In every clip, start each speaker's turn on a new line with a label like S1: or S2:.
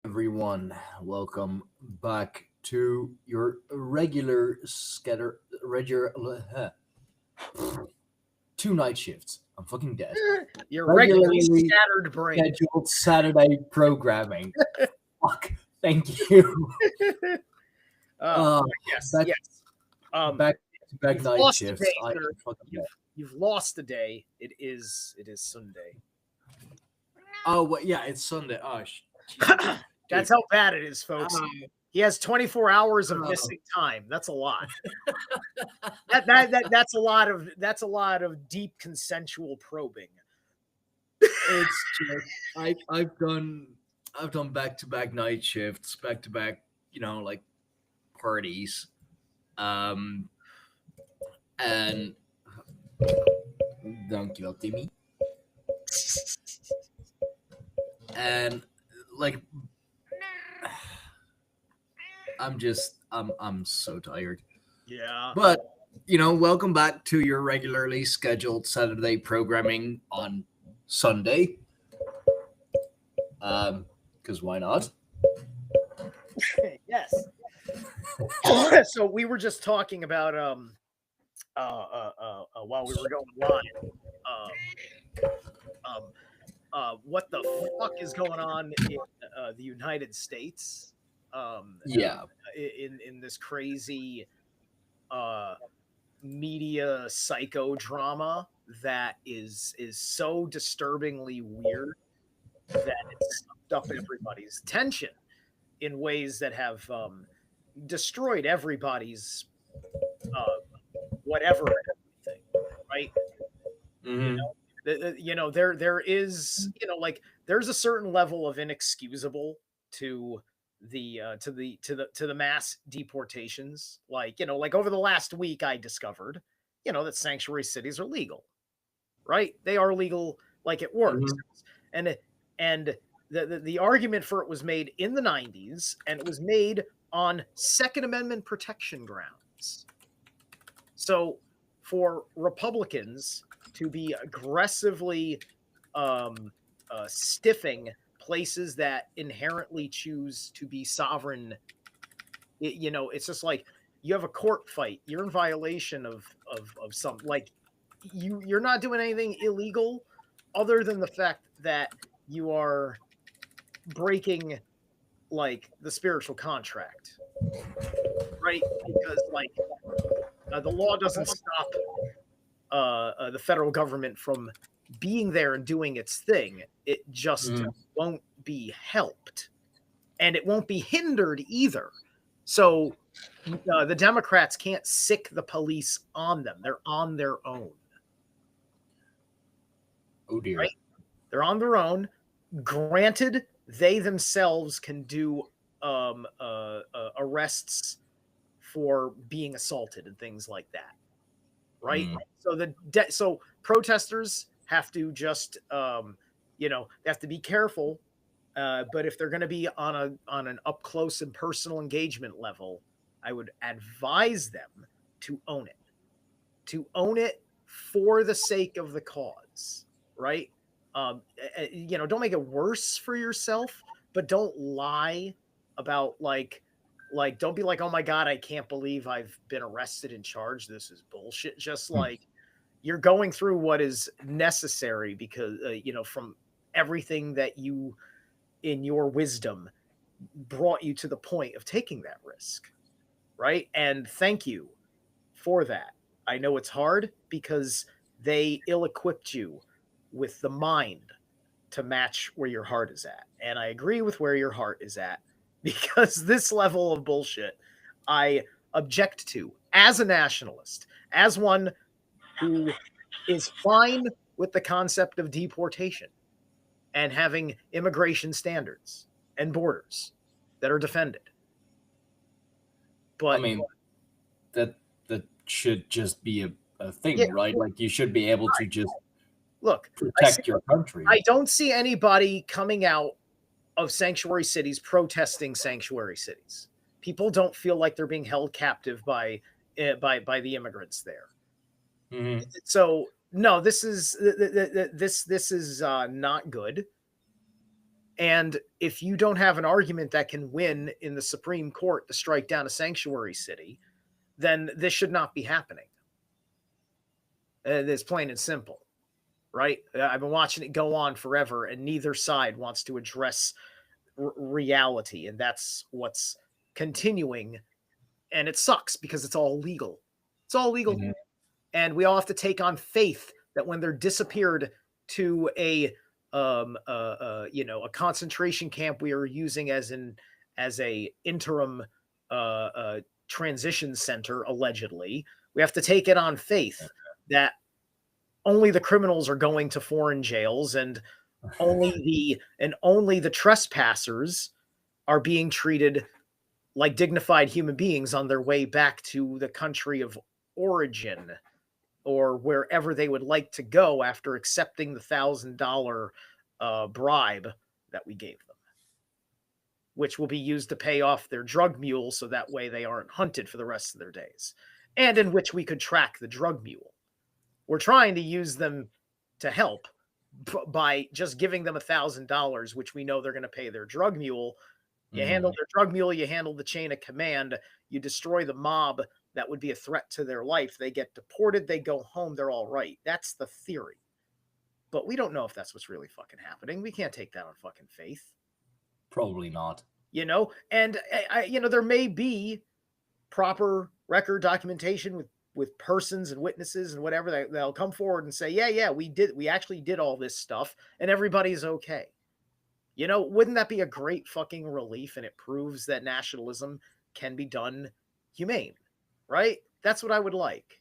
S1: everyone. Welcome back to your regular two night shifts. I'm fucking dead.
S2: Your regularly
S1: Regularly
S2: scattered brain.
S1: scheduled Saturday programming. Fuck. Thank you. Uh,
S2: Yes,
S1: back
S2: yes.
S1: back to back
S2: You've
S1: night
S2: lost a
S1: shifts.
S2: day,
S1: I am
S2: sir.
S1: fucking dead.
S2: You've lost a day. It is Sunday.
S1: Oh, yeah, it's Sunday. Oh, Jesus.
S2: That's how bad it is, folks.
S1: Um,
S2: He has 24 hours of
S1: Oh.
S2: missing time. That's a lot. That's a lot of deep consensual probing.
S1: it's just I've done back to back night shifts, back to back, like parties. Um and don't give up to me. And like I'm so tired.
S2: Yeah.
S1: But welcome back to your regularly scheduled Saturday programming on Sunday. Because why not?
S2: Yes. So we were just talking about while we were going live. What the fuck is going on in the United States?
S1: Yeah.
S2: In this crazy media psychodrama that is so disturbingly weird that it's sucked up everybody's attention in ways that have destroyed everybody's whatever and everything, right? There is like there's a certain level of inexcusable to the mass deportations. Like over the last week, I discovered that sanctuary cities are legal, right? They are legal, like it works, and the argument for it was made in the 90s, and it was made on Second Amendment protection grounds. So for Republicans to be aggressively stiffing places that inherently choose to be sovereign, it's just like you have a court fight. You're in violation of some, like you're not doing anything illegal other than the fact that you are breaking like the spiritual contract, right? Because like the law doesn't stop the federal government from being there and doing its thing. It just won't be helped, and it won't be hindered either. So the Democrats can't sick the police on them. They're on their own.
S1: Oh dear.
S2: Right? They're on their own. Granted, they themselves can do arrests for being assaulted and things like that. Right? So so protesters have to just they have to be careful. But if they're going to be on an up close and personal engagement level, I would advise them to own it for the sake of the cause, right? Don't make it worse for yourself, but don't lie about like don't be like, oh my God, I can't believe I've been arrested and charged. This is bullshit. Just like you're going through what is necessary because, from everything that you, in your wisdom, brought you to the point of taking that risk. Right. And thank you for that. I know it's hard because they ill-equipped you with the mind to match where your heart is at. And I agree with where your heart is at, because this level of bullshit I object to as a nationalist, as one who is fine with the concept of deportation and having immigration standards and borders that are defended. But
S1: I mean, that should just be a thing,
S2: yeah,
S1: right? Like you should be able to just
S2: look,
S1: protect your country.
S2: I don't see anybody coming out of sanctuary cities protesting sanctuary cities. People don't feel like they're being held captive by the immigrants there. So no, this is not good. And if you don't have an argument that can win in the Supreme Court to strike down a sanctuary city, then this should not be happening. It's plain and simple, right? I've been watching it go on forever, and neither side wants to address reality, and that's what's continuing. And it sucks because it's all legal. It's all legal. Mm-hmm. And we all have to take on faith that when they're disappeared to a concentration camp we are using as a interim transition center, allegedly, we have to take it on faith that only the criminals are going to foreign jails, and only the trespassers are being treated like dignified human beings on their way back to the country of origin, or wherever they would like to go after accepting the $1,000 bribe that we gave them, which will be used to pay off their drug mule so that way they aren't hunted for the rest of their days, and in which we could track the drug mule. We're trying to use them to help by just giving them $1,000, which we know they're going to pay their drug mule. You handle their drug mule, you handle the chain of command, you destroy the mob that would be a threat to their life. They get deported, they go home, they're all right. That's the theory. But we don't know if that's what's really fucking happening. We can't take that on fucking faith.
S3: Probably not.
S2: And there may be proper record documentation with persons and witnesses and whatever. They'll come forward and say, yeah, we actually did all this stuff and everybody's okay. Wouldn't that be a great fucking relief? And it proves that nationalism can be done humane, right? That's what I would like.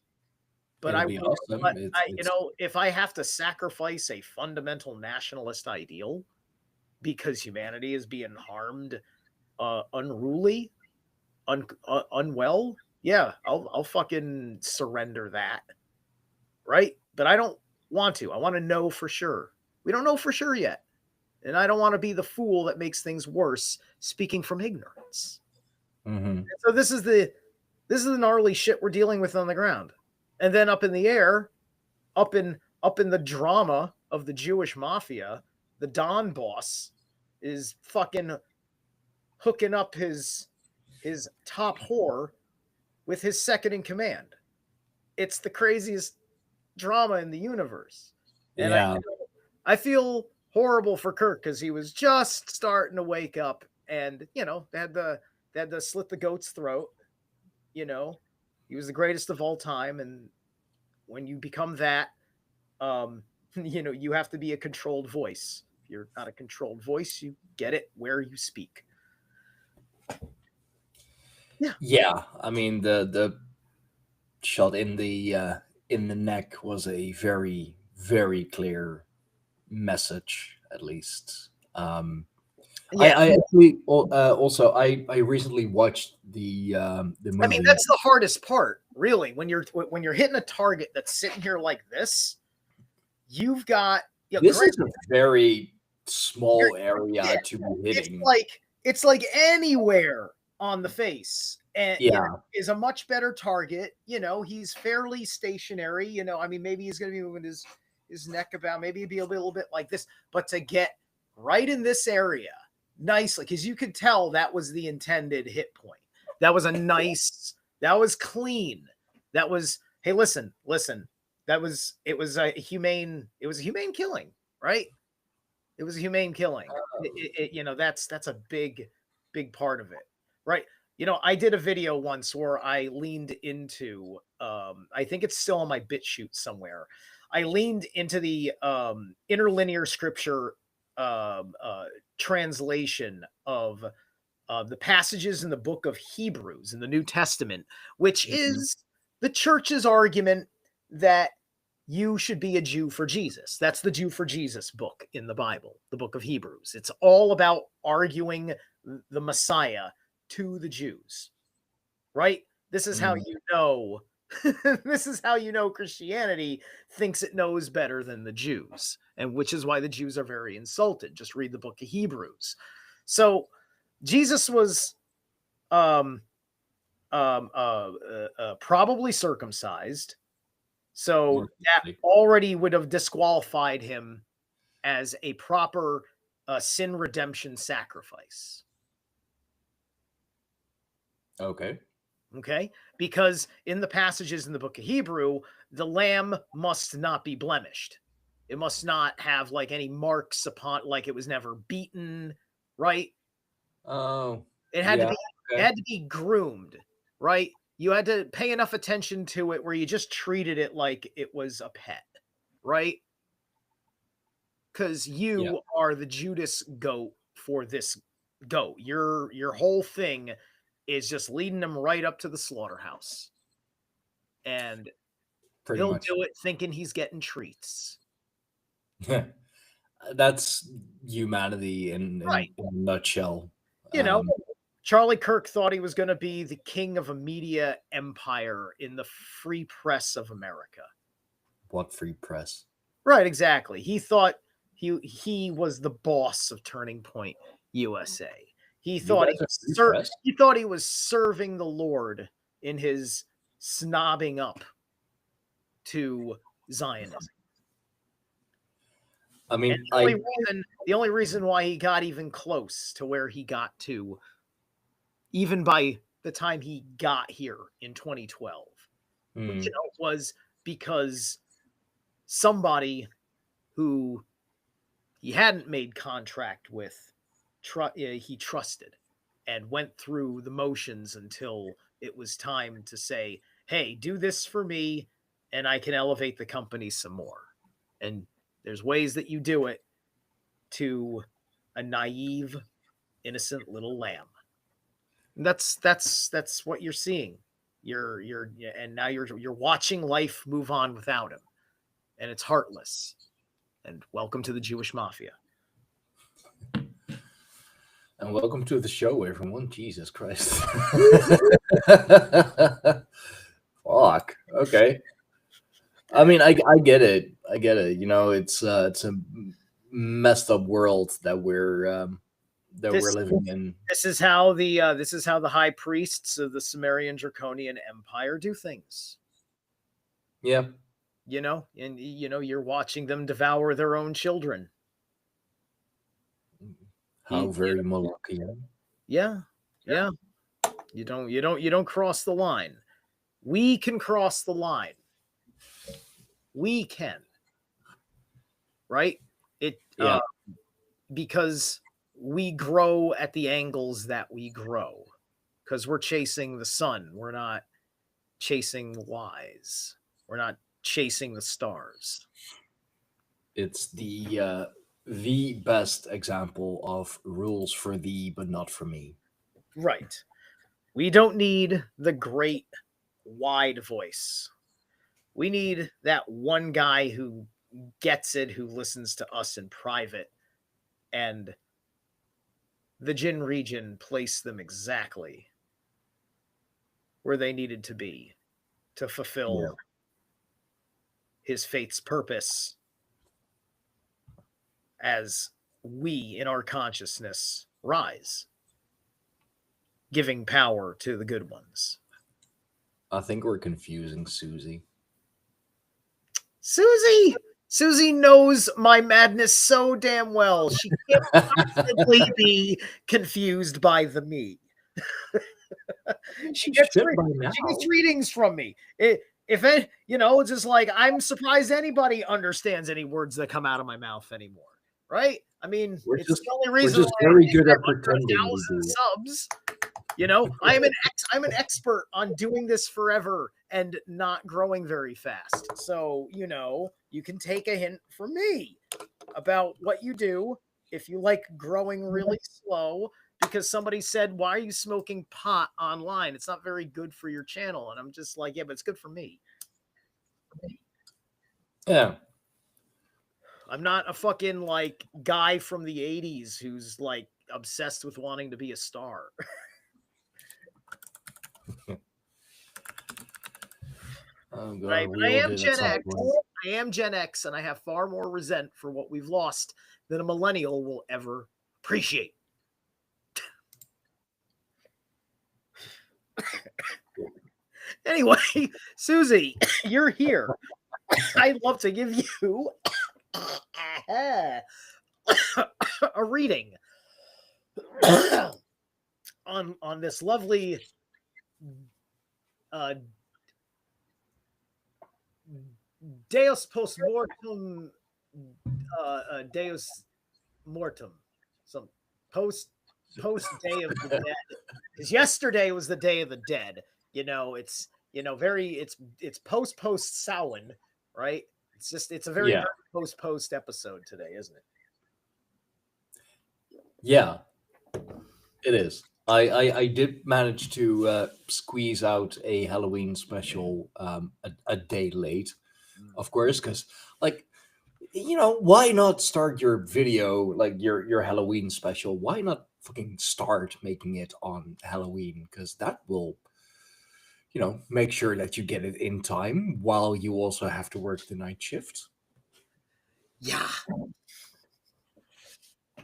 S2: But if I have to sacrifice a fundamental nationalist ideal because humanity is being harmed, unruly, unwell, yeah, I'll fucking surrender that, right? But I don't want to. I want to know for sure. We don't know for sure yet. And I don't want to be the fool that makes things worse, speaking from ignorance.
S3: Mm-hmm.
S2: So this is the gnarly shit we're dealing with on the ground. And then up in the air, up in the drama of the Jewish mafia, the Don boss is fucking hooking up his top whore with his second in command. It's the craziest drama in the universe. And
S3: yeah.
S2: I feel horrible for Kirk because he was just starting to wake up, and they had to slit the goat's throat. He was the greatest of all time, and when you become that, you have to be a controlled voice. If you're not a controlled voice, you get it where you speak.
S3: Yeah. I mean, the shot in the neck was a very, very clear message, at least. I actually also I recently watched the movie.
S2: I mean, that's the hardest part, really. When you're hitting a target that's sitting here like this, you've got
S3: this is a very small area to be hitting.
S2: It's like anywhere on the face, and is a much better target. He's fairly stationary. I mean, maybe he's going to be moving his neck about, maybe it'd be a little bit like this, but to get right in this area nicely, because you could tell that was the intended hit point. That was that was clean. That was, hey, listen, it was a humane killing, right? It was a humane killing. That's a big part of it, right? I did a video once where I leaned into, I think it's still on my BitChute somewhere. I leaned into the interlinear scripture translation of the passages in the book of Hebrews in the New Testament, which is the church's argument that you should be a Jew for Jesus. That's the Jew for Jesus book in the Bible, the book of Hebrews. It's all about arguing the Messiah to the Jews, right? This is how you know. This is how you know Christianity thinks it knows better than the Jews, and which is why the Jews are very insulted. Just read the book of Hebrews. So Jesus was probably circumcised, so that already would have disqualified him as a proper a sin redemption sacrifice.
S3: Okay.
S2: Okay, because in the passages in the book of Hebrew, the lamb must not be blemished. It must not have like any marks upon, like it was never beaten, right?
S3: Oh,
S2: It had to
S3: yeah.
S2: be it
S3: Okay.
S2: had to be groomed, right? You had to pay enough attention to it where you just treated it like it was a pet, right? Because you are the Judas goat for this goat. Your whole thing is just leading them right up to the slaughterhouse. And
S3: Pretty
S2: he'll
S3: much.
S2: do it thinking he's getting treats.
S3: That's humanity in
S2: Right.
S3: a nutshell.
S2: You know, Charlie Kirk thought he was going to be the king of a media empire in the free press of America.
S3: What free press?
S2: Right, exactly. He thought he was the boss of Turning Point USA. He thought he was serving the Lord in his snobbing up to Zionism.
S3: I mean,
S2: the only reason why he got even close to where he got to, even by the time he got here in 2012, was because somebody who he hadn't made contract with, he trusted and went through the motions until it was time to say, hey, do this for me and I can elevate the company some more. And there's ways that you do it to a naive, innocent little lamb. And that's what you're seeing. And now you're watching life move on without him. And it's heartless. And welcome to the Jewish mafia.
S3: And welcome to the show, everyone. Jesus Christ. Fuck. Okay. I mean, I get it. I get it. You know, it's a messed up world that we're living in.
S2: This is how the high priests of the Sumerian Draconian Empire do things.
S3: Yeah.
S2: You know, and you're watching them devour their own children.
S3: How very Molochian.
S2: Yeah. You don't cross the line. We can cross the line. We can. Right? Because we grow at the angles that we grow. Because we're chasing the sun. We're not chasing the wise. We're not chasing the stars.
S3: It's the best example of rules for thee, but not for me.
S2: Right. We don't need the great wide voice. We need that one guy who gets it, who listens to us in private, and the Jinn region placed them exactly where they needed to be to fulfill his fate's purpose as we in our consciousness rise, giving power to the good ones.
S3: I think we're confusing Susie.
S2: Susie knows my madness so damn well. She can't possibly be confused by the me. She gets readings from me. It's just like, I'm surprised anybody understands any words that come out of my mouth anymore. Right? I mean, it's the only reason
S3: we're just very good at pretending.
S2: Subs. I'm an expert on doing this forever and not growing very fast. So, you can take a hint from me about what you do if you like growing really slow, because somebody said, why are you smoking pot online? It's not very good for your channel. And I'm just like, yeah, but it's good for me.
S3: Yeah.
S2: I'm not a fucking like guy from the 80s who's like obsessed with wanting to be a star.
S3: Oh, God,
S2: right, but I am Gen X. I am Gen X, and I have far more resent for what we've lost than a millennial will ever appreciate. Anyway, Susie, you're here. I'd love to give you a reading on this lovely Deus post mortem, Deus mortem, some post day of the dead. Because yesterday was the Day of the Dead. It's it's post Samhain, right? It's a very post episode today, isn't it?
S3: Yeah, it is. I did manage to squeeze out a Halloween special a day late, of course, because like why not start your video like your Halloween special? Why not fucking start making it on Halloween? Because that will make sure that you get it in time while you also have to work the night shift.
S2: Yeah.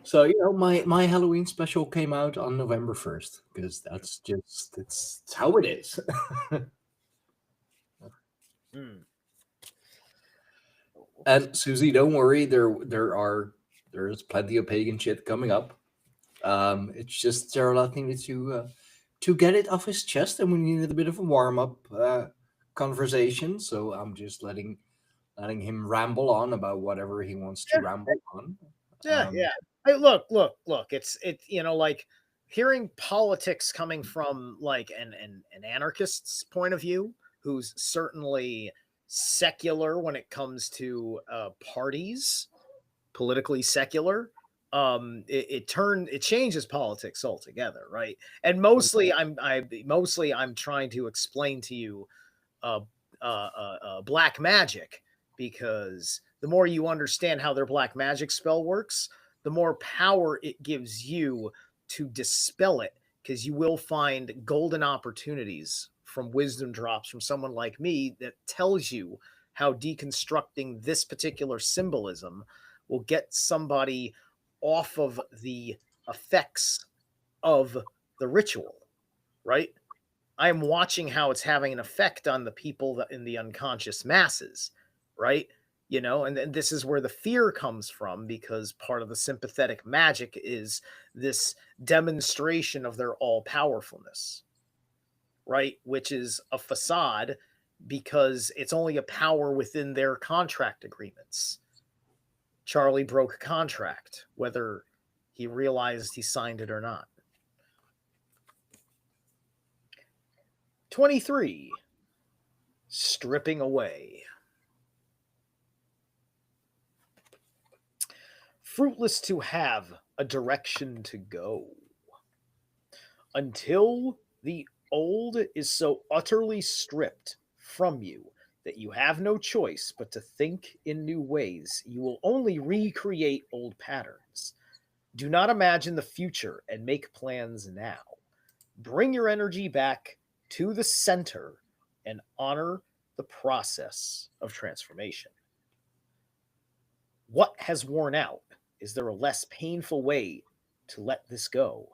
S3: So my Halloween special came out on November 1st because it's how it is. And Susie, don't worry, there's plenty of pagan shit coming up. It's just Zerilath needed to get it off his chest, and we needed a bit of a warm up conversation. So I'm just letting him ramble on about whatever he wants to ramble on.
S2: Yeah. Hey, look. It's like hearing politics coming from like an anarchist's point of view, who's certainly secular when it comes to parties, politically secular. It changes politics altogether, right? And mostly I'm trying to explain to you black magic, because the more you understand how their black magic spell works, the more power it gives you to dispel it, because you will find golden opportunities from wisdom drops from someone like me that tells you how deconstructing this particular symbolism will get somebody off of the effects of the ritual, right? I am watching how it's having an effect on the people in the unconscious masses, right? And this is where the fear comes from, because part of the sympathetic magic is this demonstration of their all-powerfulness, right? Which is a facade, because it's only a power within their contract agreements. Charlie broke contract, whether he realized he signed it or not. 23. Stripping away. Fruitless to have a direction to go, until the old is so utterly stripped from you that you have no choice but to think in new ways. You will only recreate old patterns. Do not imagine the future and make plans now. Bring your energy back to the center and honor the process of transformation. What has worn out? Is there a less painful way to let this go?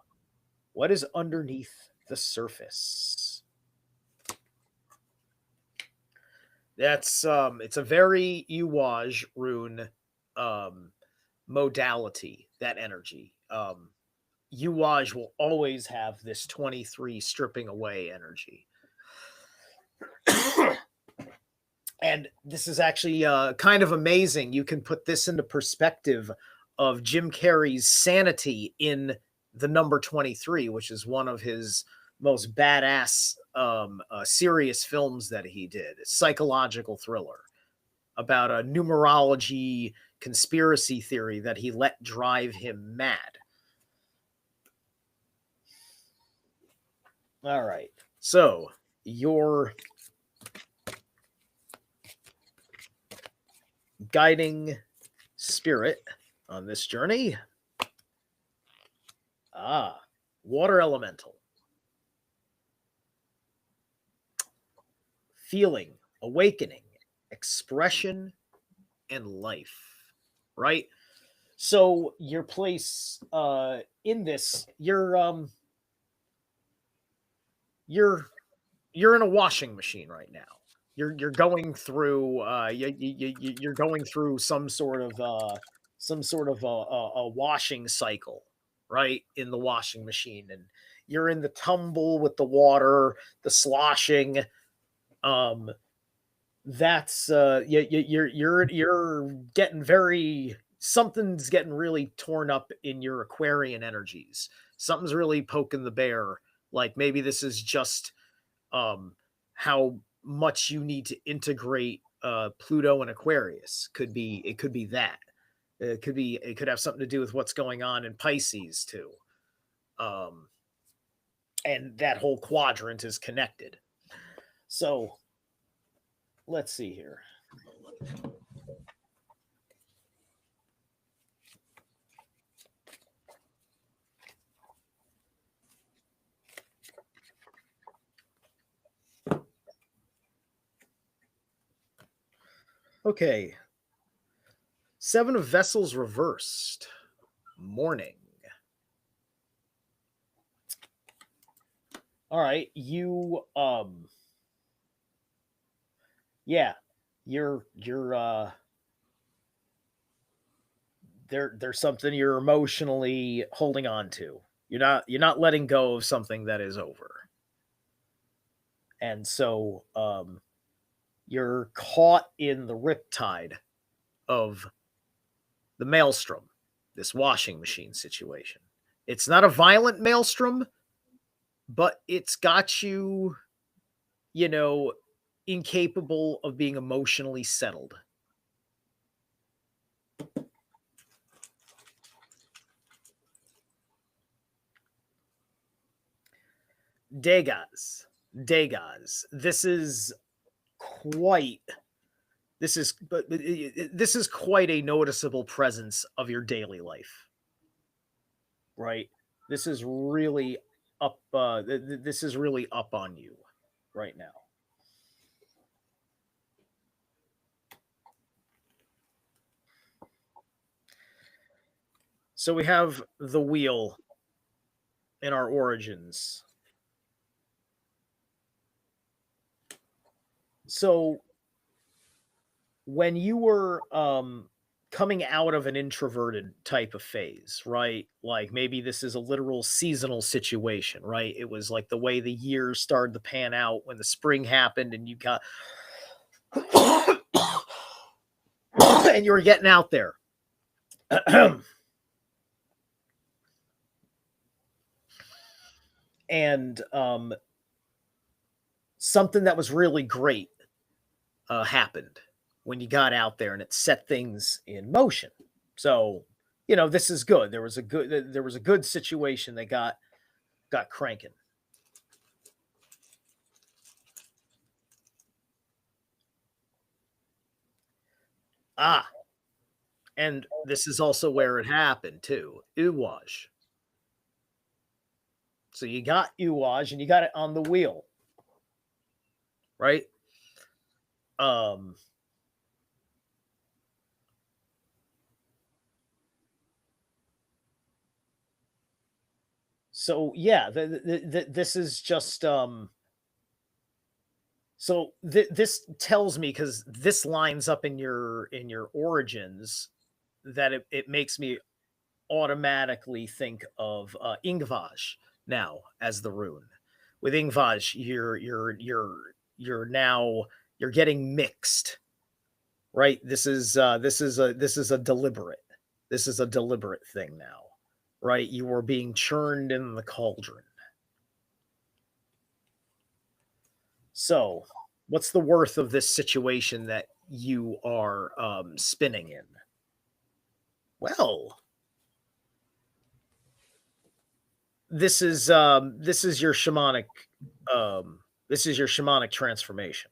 S2: What is underneath the surface? That's it's a very Uwaj rune modality, that energy. Uwaj will always have this 23 stripping away energy. And this is actually kind of amazing. You can put this into perspective of Jim Carrey's sanity in the number 23, which is one of his most badass serious films that he did. It's a psychological thriller about a numerology conspiracy theory that he let drive him mad. All right. So your guiding spirit on this journey. Water elemental. Feeling, awakening, expression, and life. Right? So your place in this, you're in a washing machine right now. You're going through you're going through some sort of some sort of a washing cycle, right, in the washing machine, and you're in the tumble with the water, the sloshing. That's you're getting very, something's getting really torn up in your Aquarian energies. Something's really poking the bear. Like maybe this is just how much you need to integrate Pluto and Aquarius. It could be that. It could have something to do with what's going on in Pisces too. And that whole quadrant is connected. So let's see here. Okay. 7 of Vessels reversed. Morning. All right, you yeah, you're there's something you're emotionally holding on to. You're not letting go of something that is over. And so you're caught in the riptide of the maelstrom, this washing machine situation. It's not a violent maelstrom, but it's got you, incapable of being emotionally settled. Degas. This is quite a noticeable presence of your daily life. Right? This is really up on you right now. So we have the wheel in our origins. So when you were coming out of an introverted type of phase, right? Like maybe this is a literal seasonal situation, right? It was like the way the years started to pan out when the spring happened and you got and you were getting out there. And something that was really great happened when you got out there, and it set things in motion. So, this is good. There was a good situation that got cranking. And this is also where it happened too. Uwaj. So you got Uwaj and you got it on the wheel. Right? So yeah, this is just so this tells me, because this lines up in your origins, that it makes me automatically think of Ingvaj now as the rune. With Ingvaj, you're getting mixed, right? This is a deliberate thing now, right? You are being churned in the cauldron. So, what's the worth of this situation that you are spinning in? Well, this is your shamanic transformation,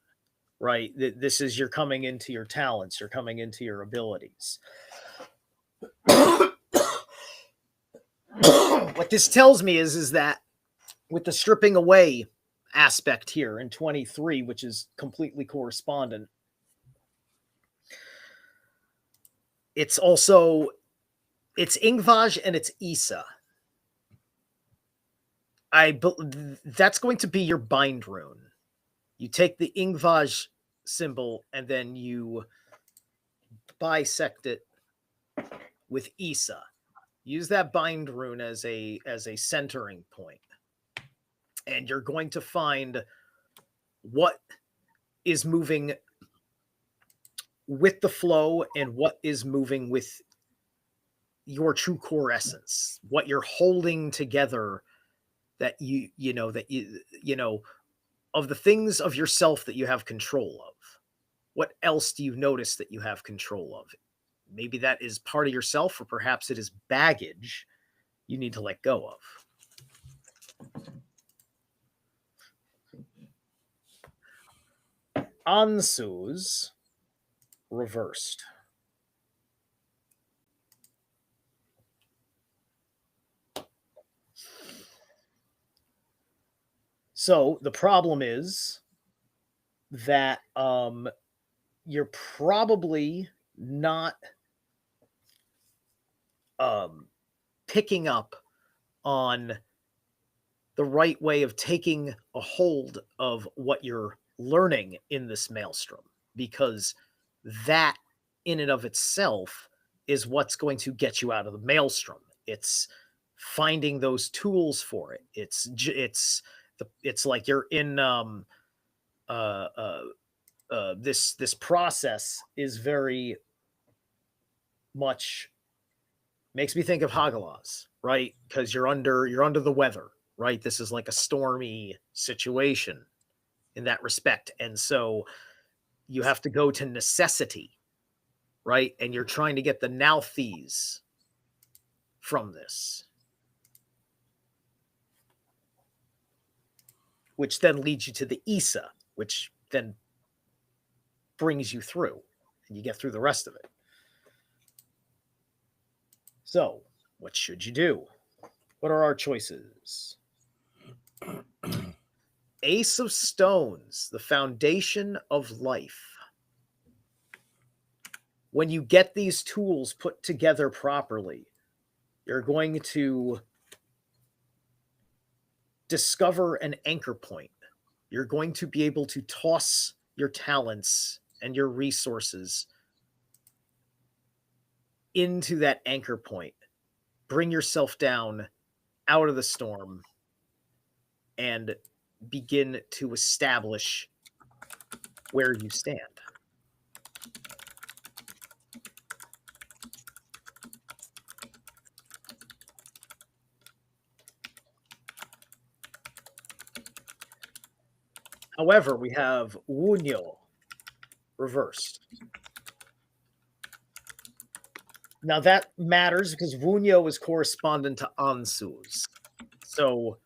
S2: right? This is, you're coming into your talents, you're coming into your abilities. What this tells me is that with the stripping away aspect here in 23, which is completely correspondent, it's Ingvaj and it's Isa. That's going to be your bind rune. You take the Ingvaj symbol and then you bisect it with Issa. Use that bind rune as a centering point. And you're going to find what is moving with the flow and what is moving with your true core essence, what you're holding together, that you know of the things of yourself that you have control of. What else do you notice that you have control of? Maybe that is part of yourself, or perhaps it is baggage you need to let go of. Ansu's reversed. So the problem is that you're probably not picking up on the right way of taking a hold of what you're learning in this maelstrom, because that in and of itself is what's going to get you out of the maelstrom. It's finding those tools for it. It's like you're in this process is very much makes me think of Hagalaz, right? Because you're under the weather, right? This is like a stormy situation in that respect. And so you have to go to necessity, right? And you're trying to get the Nalthes from this, which then leads you to the Issa, which then brings you through, and you get through the rest of it. So, what should you do? What are our choices? Ace of Stones, the foundation of life. When you get these tools put together properly, you're going to discover an anchor point. You're going to be able to toss your talents and your resources into that anchor point. Bring yourself down out of the storm and begin to establish where you stand. However, we have Wunyo reversed. Now that matters because Wunyo is correspondent to Ansu's. So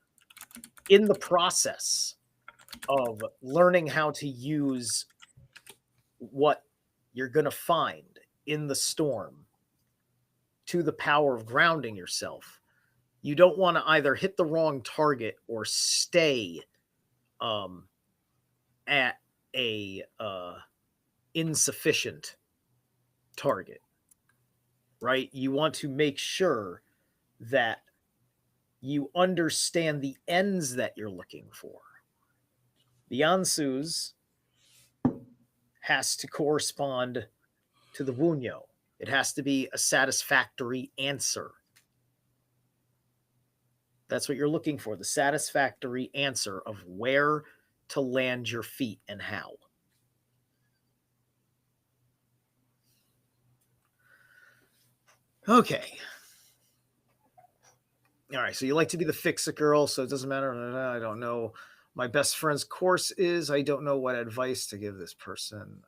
S2: in the process of learning how to use what you're going to find in the storm to the power of grounding yourself, you don't want to either hit the wrong target or stay at a insufficient target, right? You want to make sure that you understand the ends that you're looking for. The Ansu's has to correspond to the Wunyo. It has to be a satisfactory answer. That's what you're looking for, the satisfactory answer of where to land your feet and how. Okay. All right, so you like to be the fix-it girl, so it doesn't matter. I don't know. My best friend's course is, I don't know what advice to give this person.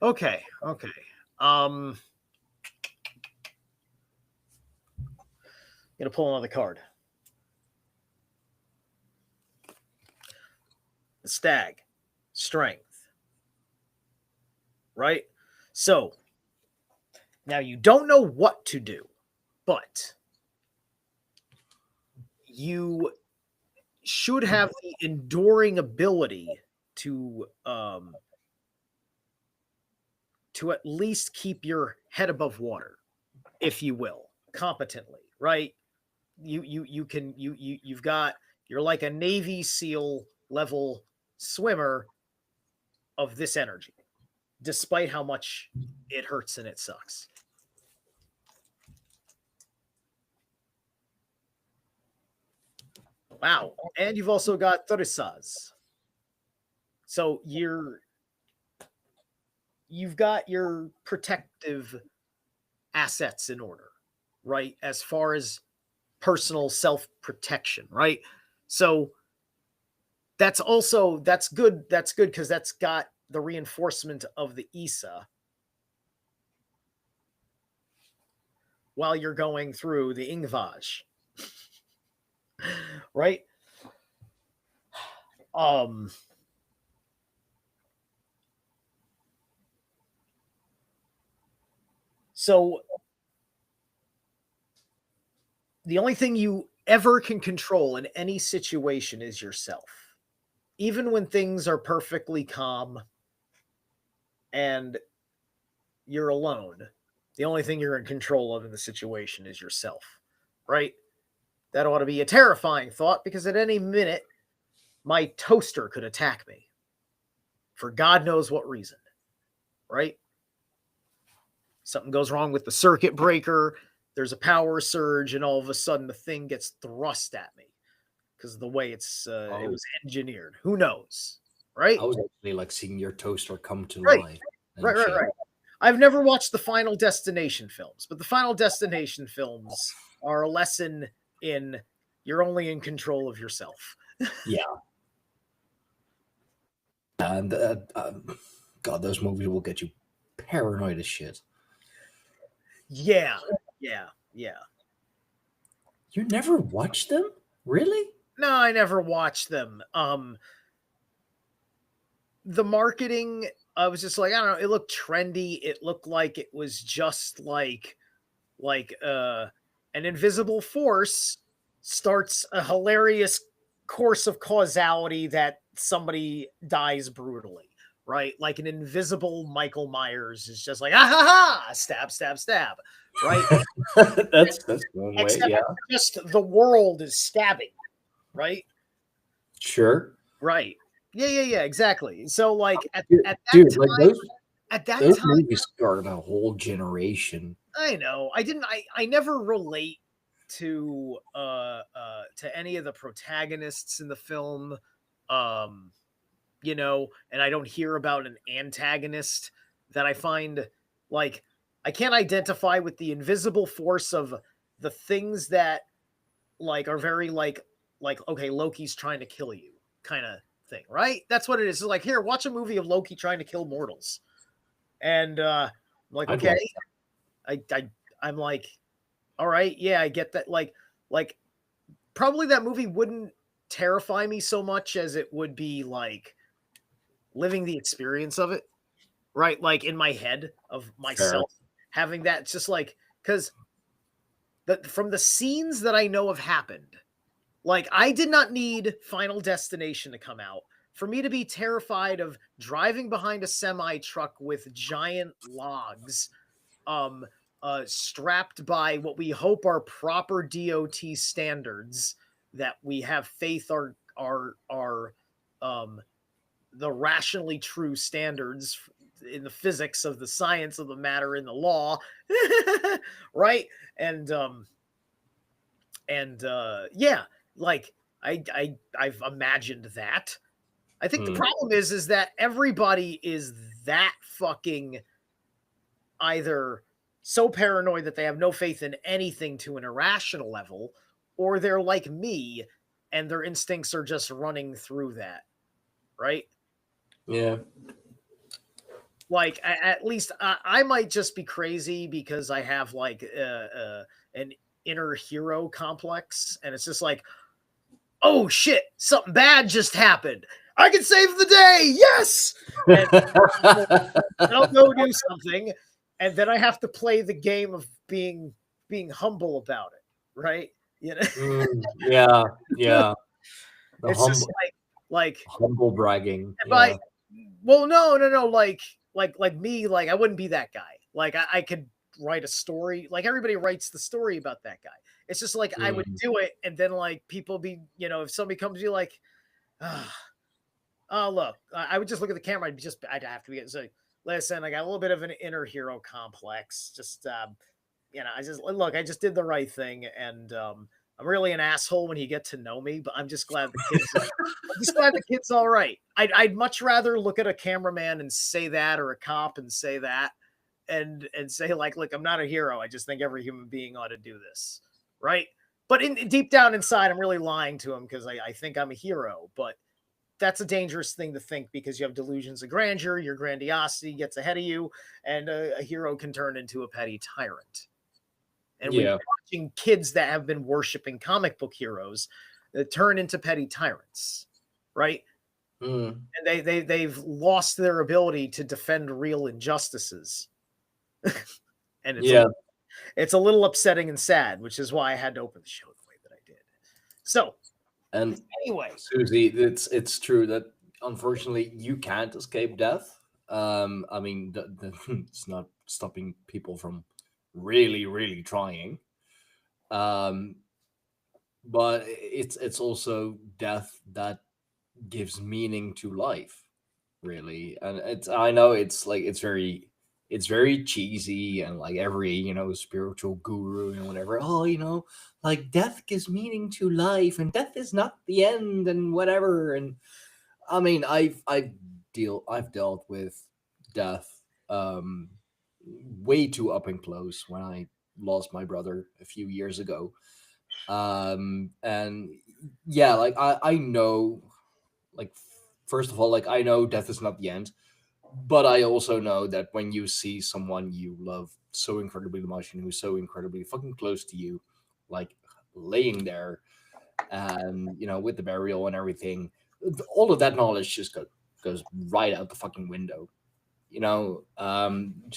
S2: Okay. I'm going to pull another card. The Stag. Strength. Right? So, now you don't know what to do, but you should have the enduring ability to at least keep your head above water, if you will, competently, right? You're like a Navy SEAL level swimmer of this energy, despite how much it hurts and it sucks. Wow. And you've also got Torisaz. So you've got your protective assets in order, right? As far as personal self-protection, right? So that's good. That's good because that's got the reinforcement of the Isa while you're going through the Ingvaj. Right? So the only thing you ever can control in any situation is yourself. Even when things are perfectly calm and you're alone, the only thing you're in control of in the situation is yourself, right? That ought to be a terrifying thought because at any minute, my toaster could attack me for God knows what reason, right? Something goes wrong with the circuit breaker, there's a power surge, and all of a sudden the thing gets thrust at me because of the way it was engineered. Who knows, right?
S3: I was actually like seeing your toaster come to
S2: Right.
S3: life.
S2: Right. I've never watched the Final Destination films, but the Final Destination films are a lesson in you're only in control of yourself.
S3: Yeah. And God, those movies will get you paranoid as shit.
S2: Yeah.
S3: You never watched them? Really?
S2: No, I never watched them. The marketing, I was just like, I don't know, it looked trendy. It looked like it was just like an invisible force starts a hilarious course of causality that somebody dies brutally, right? Like an invisible Michael Myers is just like, ah ha ha, stab, stab, stab, right?
S3: that's one way,
S2: Except
S3: yeah.
S2: just the world is stabbing, right?
S3: Sure.
S2: Right. Yeah, exactly. So like at that
S3: dude,
S2: time,
S3: like those
S2: time,
S3: movies scarred a whole generation.
S2: I know. I never relate to any of the protagonists in the film. You know, and I don't hear about an antagonist that I find like I can't identify with the invisible force of the things that like are very like okay, Loki's trying to kill you kind of thing, right? That's what it is. It's like, here, watch a movie of Loki trying to kill mortals. And I'm like, okay. I'm like, all right, yeah, I get that. Like probably that movie wouldn't terrify me so much as it would be like living the experience of it, right? Like in my head of myself having that. It's just like, because from the scenes that I know have happened, like I did not need Final Destination to come out for me to be terrified of driving behind a semi truck with giant logs, strapped by what we hope are proper DOT standards that we have faith are the rationally true standards in the physics of the science of the matter in the law, right? And yeah, like I've imagined that. I think the problem is that everybody is that fucking either so paranoid that they have no faith in anything to an irrational level, or they're like me and their instincts are just running through that, right?
S3: Yeah.
S2: Like at least I might just be crazy because I have like an inner hero complex, and it's just like, oh shit, something bad just happened. I can save the day. Yes. And I'll go do something, and then I have to play the game of being humble about it, right? You know?
S3: Yeah.
S2: It's just like
S3: humble bragging.
S2: Well, no, like me, like I wouldn't be that guy. Like I could write a story. Like everybody writes the story about that guy. It's just like I would do it, and then like people be, you know, if somebody comes to you like, oh look, I would just look at the camera. I'd have to be like, listen, I got a little bit of an inner hero complex. Just I just did the right thing, and I'm really an asshole when you get to know me. But I'm just glad the kids. I'm just glad the kid's all right. I'd much rather look at a cameraman and say that, or a cop and say that, and say like, look, I'm not a hero. I just think every human being ought to do this, right? But deep down inside, I'm really lying to him because I think I'm a hero. But that's a dangerous thing to think because you have delusions of grandeur, your grandiosity gets ahead of you, and a hero can turn into a petty tyrant. And when you're watching kids that have been worshiping comic book heroes turn into petty tyrants, right? And they've lost their ability to defend real injustices. And it's a little upsetting and sad, which is why I had to open the show the way that I did. So,
S3: and
S2: anyway,
S3: Susie, it's true that unfortunately you can't escape death. I mean, it's not stopping people from really trying. But it's also death that gives meaning to life, really. And I know it's like it's very cheesy, and like every spiritual guru and whatever, oh, like death gives meaning to life and death is not the end and whatever. And I mean, I've dealt with death way too up and close when I lost my brother a few years ago. And yeah, like I know, like, first of all, like I know death is not the end, but I also know that when you see someone you love so incredibly much and who's so incredibly fucking close to you, like laying there and with the burial and everything, all of that knowledge just goes right out the fucking window.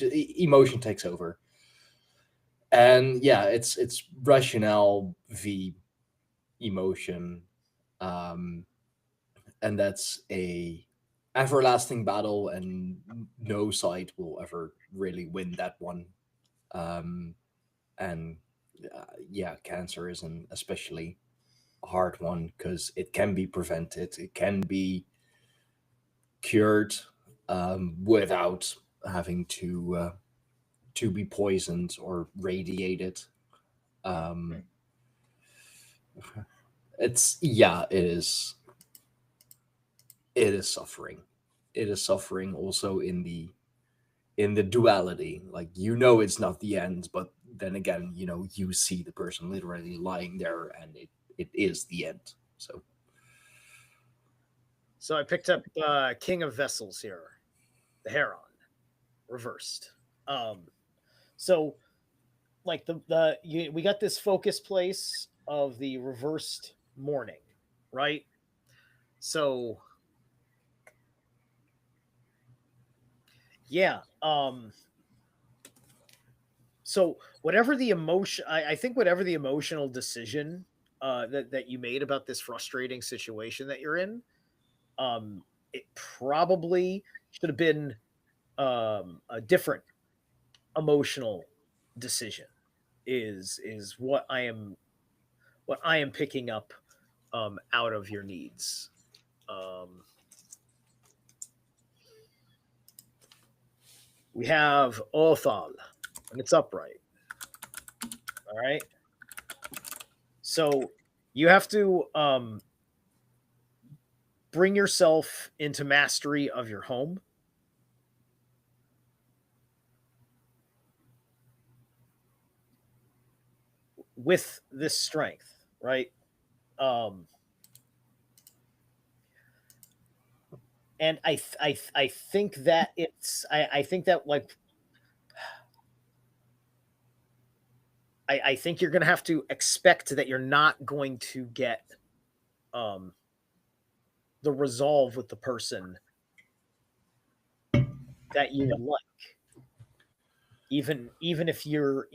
S3: Emotion takes over. And yeah, it's rationale v emotion, and that's a everlasting battle, and no side will ever really win that one. And yeah, cancer is an especially hard one because it can be prevented, it can be cured, without having to be poisoned or radiated. um, it is suffering. It is suffering also in the duality. Like, it's not the end, but then again, you see the person literally lying there, and it is the end.
S2: So I picked up King of Vessels here, the Heron, reversed. So like we got this focus place of the reversed morning, right? So yeah, so whatever the emotion, I think whatever the emotional decision that you made about this frustrating situation that you're in, it probably should have been a different emotional decision. Is what I am picking up out of your needs. We have Othal, and it's upright. All right. So you have to bring yourself into mastery of your home. With this strength, right? And I think that I think that like I think you're going to have to expect that you're not going to get the resolve with the person that you would like, even if you're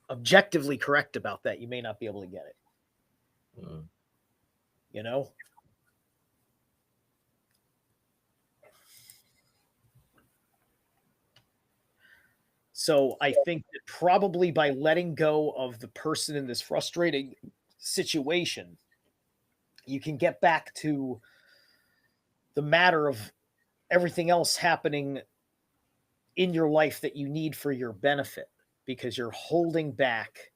S2: objectively correct about that, you may not be able to get it. So I think that probably by letting go of the person in this frustrating situation, you can get back to the matter of everything else happening in your life that you need for your benefit, because you're holding back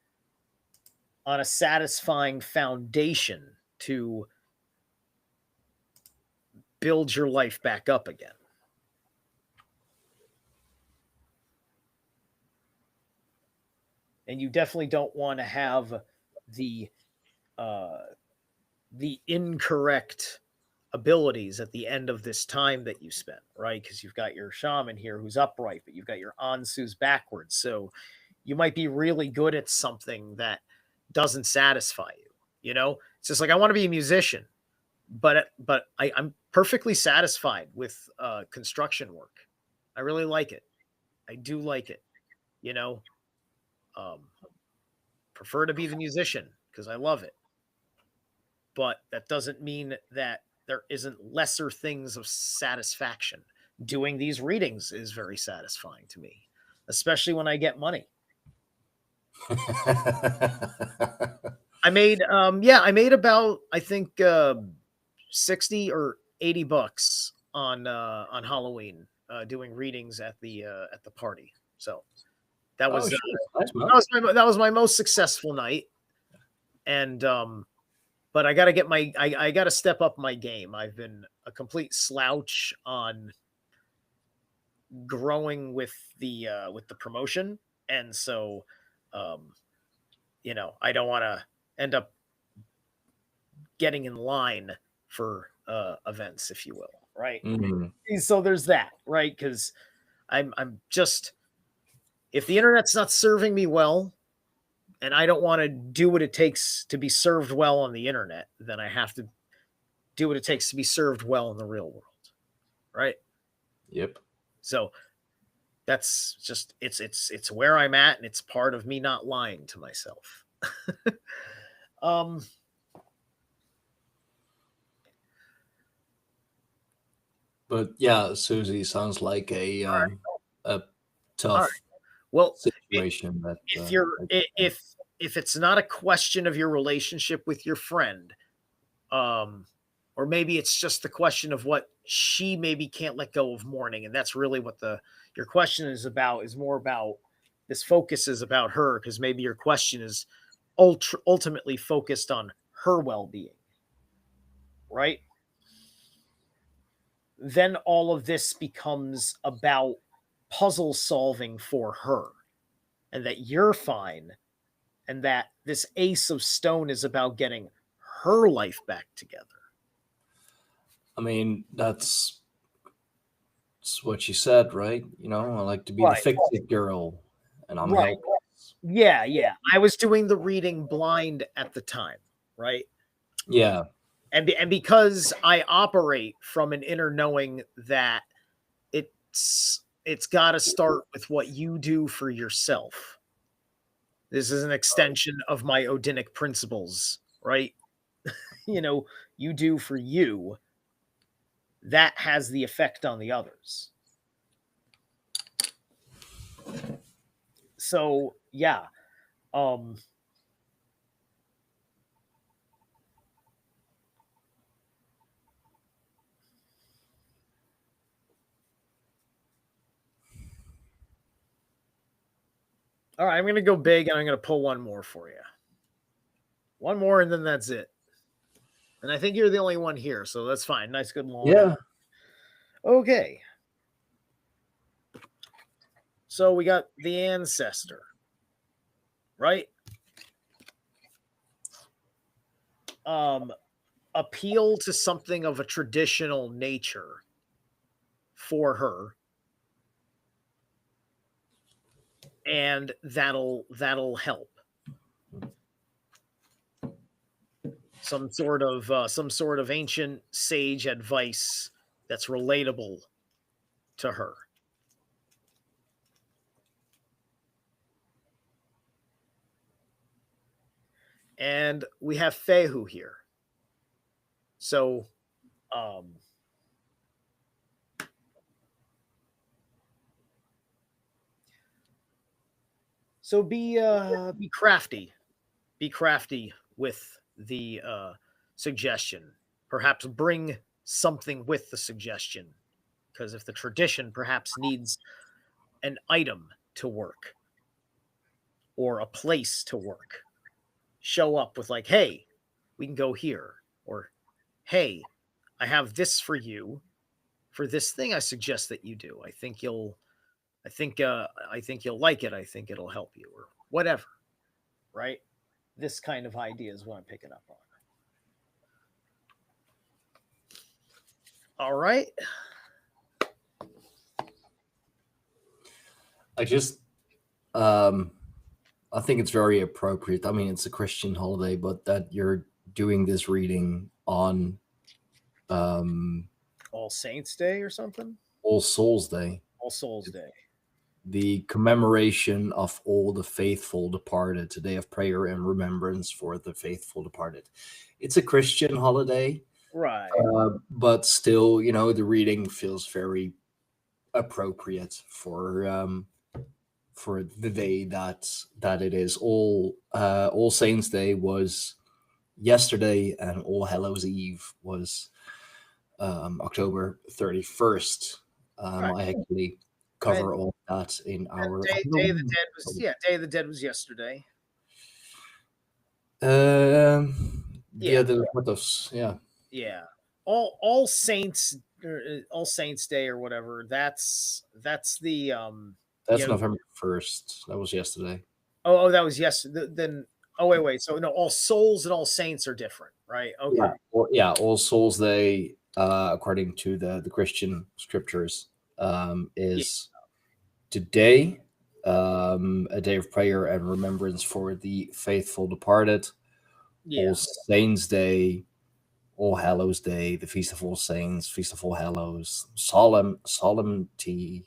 S2: on a satisfying foundation to build your life back up again. And you definitely don't want to have the incorrect abilities at the end of this time that you spent, right? Because you've got your shaman here who's upright, but you've got your Ansu's backwards. So you might be really good at something that doesn't satisfy you. You know, it's just like, I want to be a musician, but I'm perfectly satisfied with construction work. I really like it. I do like it. You know, prefer to be the musician because I love it. But that doesn't mean that there isn't lesser things of satisfaction. Doing these readings is very satisfying to me, especially when I get money. I made about, I think, 60 or 80 bucks on Halloween doing readings at the party. So that was that was my most successful night. And but I got to get I got to step up my game. I've been a complete slouch on growing with the promotion, and so you know, I don't want to end up getting in line for events, if you will, right? Mm-hmm. So there's that, right? Because I'm just, if the internet's not serving me well, and I don't want to do what it takes to be served well on the internet, then I have to do what it takes to be served well in the real world, right?
S3: Yep.
S2: So that's just, it's where I'm at, and it's part of me not lying to myself.
S3: But yeah, Susie sounds like a tough
S2: well
S3: situation.
S2: If it's not a question of your relationship with your friend, or maybe it's just the question of what she maybe can't let go of mourning, and that's really what your question is about, is more about, this focus is about her, because maybe your question is ultimately focused on her well-being, right? Then all of this becomes about puzzle solving for her, and that you're fine, and that this ace of stone is about getting her life back together.
S3: I mean, that's what she said, right? You know, I like to be the fix-it girl, and I'm helpless.
S2: Yeah. I was doing the reading blind at the time, right?
S3: Yeah.
S2: And because I operate from an inner knowing that it's got to start with what you do for yourself. This is an extension of my Odinic principles, right? You know, you do for you, that has the effect on the others. So yeah. All right, I'm going to go big, and I'm going to pull one more for you. One more, and then that's it. And I think you're the only one here, so that's fine. Nice, good long.
S3: Yeah.
S2: Okay. So we got the ancestor, right? Appeal to something of a traditional nature for her, and that'll help. Some sort of ancient sage advice that's relatable to her. And we have Fehu here. So so be crafty. Be crafty with the suggestion. Perhaps bring something with the suggestion because if the tradition perhaps needs an item to work or a place to work, show up with like, hey, we can go here, or hey, I have this for you for this thing I suggest that you do. I think you'll like it. I think it'll help you, or whatever. Right? This kind of idea is what I'm picking up on. All right.
S3: I just I think it's very appropriate. I mean, it's a Christian holiday, but that you're doing this reading on
S2: All Saints Day or something?
S3: All Souls Day,
S2: All Souls Day.
S3: the commemoration of all the faithful departed, a day of prayer and remembrance for the faithful departed. It's a Christian holiday,
S2: Right.
S3: but still, the reading feels very appropriate for the day that it is. All Saints Day was yesterday, and All Hallows Eve was October 31st.
S2: Right.
S3: I actually cover all that in our
S2: Day of the Dead was Day of the Dead was yesterday.
S3: Dia de los Muertos, yeah.
S2: Yeah. All Saints Day or whatever. That's the
S3: That's November 1st. That was yesterday.
S2: Oh, that was yesterday. Then wait. So no, All Souls and All Saints are different, right? Okay.
S3: Yeah, All Souls Day, according to the Christian scriptures, is today, a day of prayer and remembrance for the faithful departed.
S2: Yeah.
S3: All Saints Day, All Hallows Day, the Feast of All Saints, Feast of All Hallows, solemnity.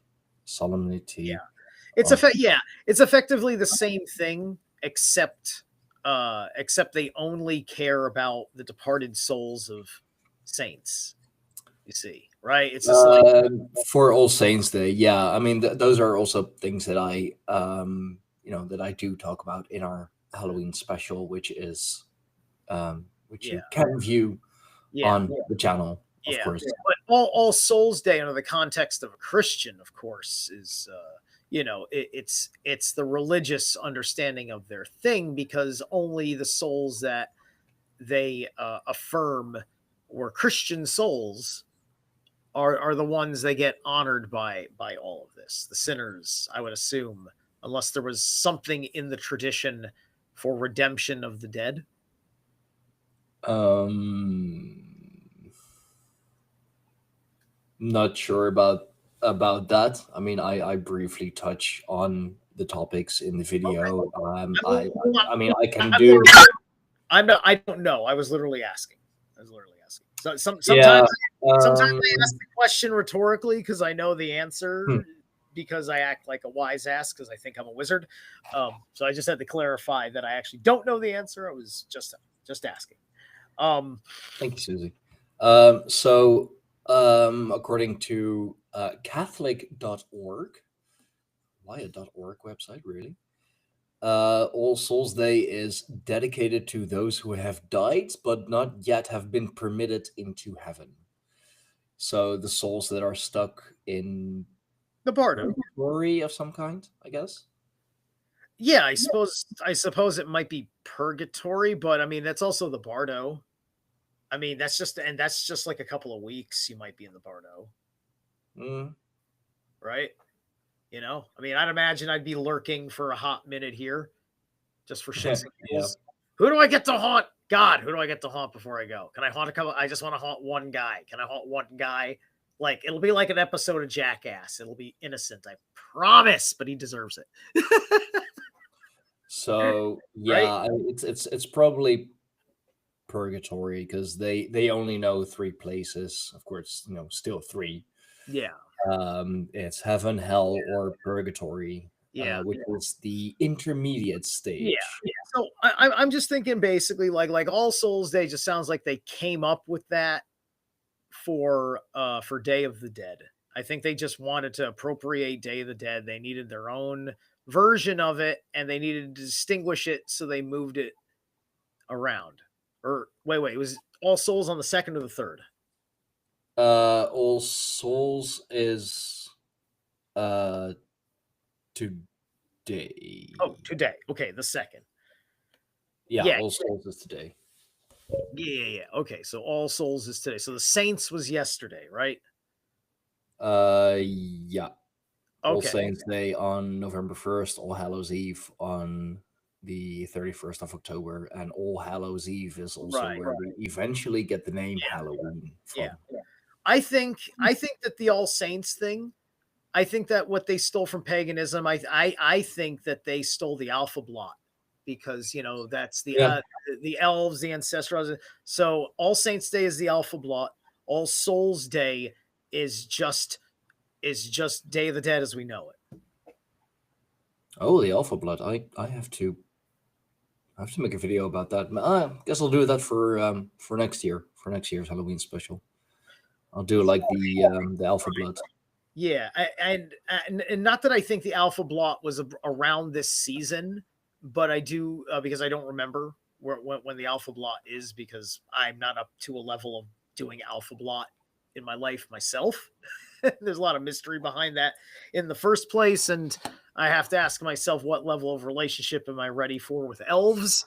S2: Yeah. It's it's effectively the same thing, except they only care about the departed souls of saints. You see, right? It's just
S3: for All Saints Day. Yeah, I mean those are also things that I that I do talk about in our Halloween special, which is which you can view on the channel, of course.
S2: But All Souls Day, under the context of a Christian, of course, is it's the religious understanding of their thing, because only the souls that they affirm were Christian souls are the ones that get honored by all of this. The sinners, I would assume, unless there was something in the tradition for redemption of the dead.
S3: Not sure about that. I mean, I briefly touch on the topics in the video. Okay. I can do.
S2: I don't know. I was literally asking. So sometimes I ask the question rhetorically because I know the answer, because I act like a wise ass because I think I'm a wizard. So I just had to clarify that I actually don't know the answer. I was just asking.
S3: Thank you, Susie. So according to Catholic.org, why a .org website, really? All Souls Day is dedicated to those who have died but not yet have been permitted into heaven. So the souls that are stuck in
S2: the
S3: purgatory of some kind, I guess.
S2: Yeah, I suppose it might be purgatory, but I mean that's also the Bardo. I mean that's just like a couple of weeks you might be in the Bardo. Right? I mean, I'd imagine I'd be lurking for a hot minute here, just for shits and giggles. Who do I get to haunt? God, who do I get to haunt before I go? Can I haunt a couple? I just want to haunt one guy. Can I haunt one guy? Like, it'll be like an episode of Jackass. It'll be innocent, I promise, but he deserves it.
S3: So yeah, right? It's probably purgatory because they only know 3 places. Of course, still 3.
S2: Yeah.
S3: It's heaven, hell, or purgatory. Which is the intermediate stage.
S2: Yeah. So I'm just thinking basically like All Souls Day just sounds like they came up with that for Day of the Dead. I think they just wanted to appropriate Day of the Dead. They needed their own version of it, and they needed to distinguish it, so they moved it around. Or wait, it was All Souls on the 2nd or the 3rd?
S3: All Souls is today.
S2: Oh, today. Okay, the 2nd.
S3: Yeah,
S2: Yeah.
S3: All Souls is today.
S2: Yeah. Okay, so All Souls is today. So the Saints was yesterday, right?
S3: Yeah. All
S2: Okay.
S3: Saints Day on November 1st, All Hallows Eve on the 31st of October, and All Hallows Eve is also
S2: Right.
S3: where we eventually get the name Halloween
S2: Yeah.
S3: from.
S2: I think that the All Saints thing, I think that what they stole from paganism, I think that they stole the Alpha Blot, because that's
S3: Yeah.
S2: the elves, the ancestors. So All Saints Day is the Alpha Blot. All Souls Day is just Day of the Dead as we know it.
S3: Oh, the Alpha Blood. I have to make a video about that. I guess I'll do that for next year, for next year's Halloween special. I'll do like the Alpha Blood.
S2: Yeah, and not that I think the Alpha Blot was around this season, but I do, because I don't remember when the Alpha Blot is, because I'm not up to a level of doing Alpha Blot in my life myself. There's a lot of mystery behind that in the first place, and I have to ask myself, what level of relationship am I ready for with elves?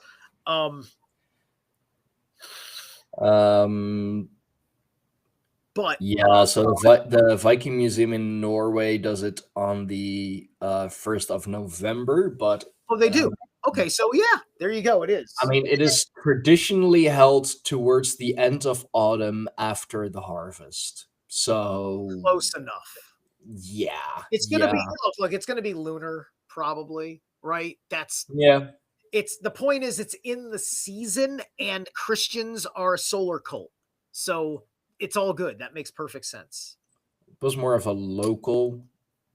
S2: But
S3: Yeah, so the Viking Museum in Norway does it on the 1st of November, but
S2: they do. Okay, so yeah, there you go. It is.
S3: I mean, it is traditionally held towards the end of autumn after the harvest. So
S2: Close enough.
S3: yeah,
S2: It's gonna be look, it's gonna be lunar, probably, right?
S3: yeah.
S2: It's the point is it's in the season, and Christians are a solar cult. So it's all good. That makes perfect sense.
S3: It was more of a local